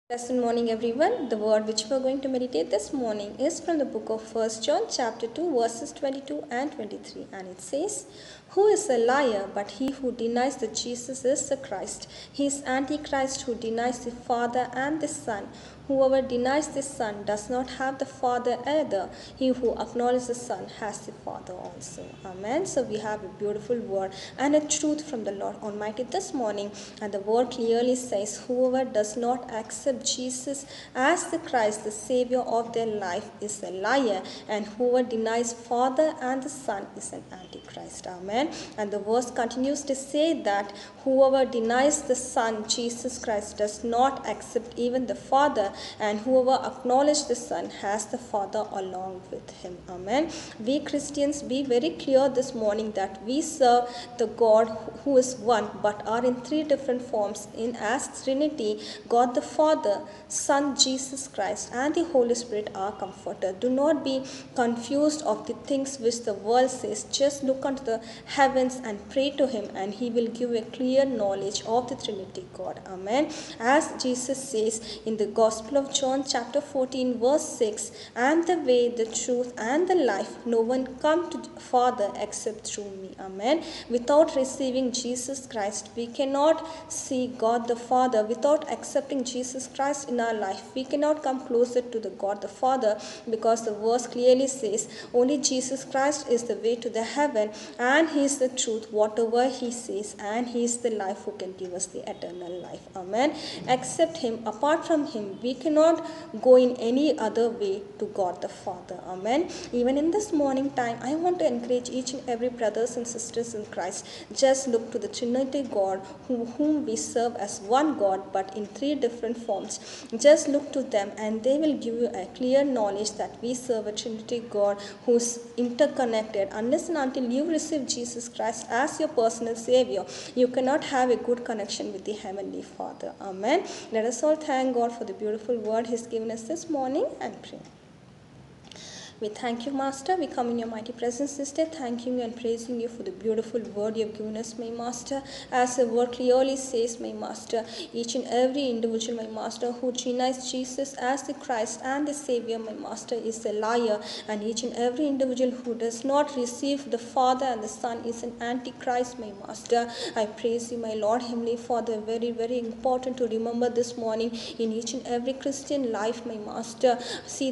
Blessed morning, everyone. The word which we are going to meditate this morning is from the book of 1 John, chapter 2, verses 22 and 23. And it says, "Who is a liar but he who denies that Jesus is the Christ? He is Antichrist who denies the Father and the Son. Whoever denies the Son does not have the Father either. He who acknowledges the Son has the Father also." Amen. So we have a beautiful word and a truth from the Lord Almighty this morning. And the word clearly says, whoever does not accept Jesus as the Christ, the Savior of their life, is a liar. And whoever denies Father and the Son is an Antichrist. Amen. And the verse continues to say that whoever denies the Son, Jesus Christ, does not accept even the Father, and whoever acknowledges the Son has the Father along with him. Amen. We Christians be very clear this morning that we serve the God who is one but are in three different forms in as Trinity. God the Father, Son Jesus Christ, and the Holy Spirit are Comforter. Do not be confused of the things which the world says. Just look unto the heavens and pray to him, and he will give you a clear knowledge of the Trinity God. Amen. As Jesus says in the Gospel of John chapter 14 verse 6, "And the way, the truth, and the life, no one come to the Father except through me." Amen. Without receiving Jesus Christ, we cannot see God the Father. Without accepting Jesus Christ in our life, we cannot come closer to the God the Father, because the verse clearly says only Jesus Christ is the way to the heaven, and he is the truth, whatever he says, and he is the life who can give us the eternal life. Amen. Except him, apart from him, we cannot go in any other way to God the Father. Amen. Even in this morning time, I want to encourage each and every brothers and sisters in Christ. Just look to the Trinity God whom we serve as one God but in three different forms. Just look to them and they will give you a clear knowledge that we serve a Trinity God who's interconnected. Unless and until you receive Jesus Christ as your personal Savior, you cannot have a good connection with the Heavenly Father. Amen. Let us all thank God for the beautiful word He's given us this morning and pray. We thank you, Master. We come in your mighty presence this day, thanking you and praising you for the beautiful word you have given us, my Master. As the word clearly says, my Master, each and every individual, my Master, who denies Jesus as the Christ and the Savior, my Master, is a liar. And each and every individual who does not receive the Father and the Son is an Antichrist, my Master. I praise you, my Lord, Heavenly Father. Very, very important to remember this morning in each and every Christian life, my Master. See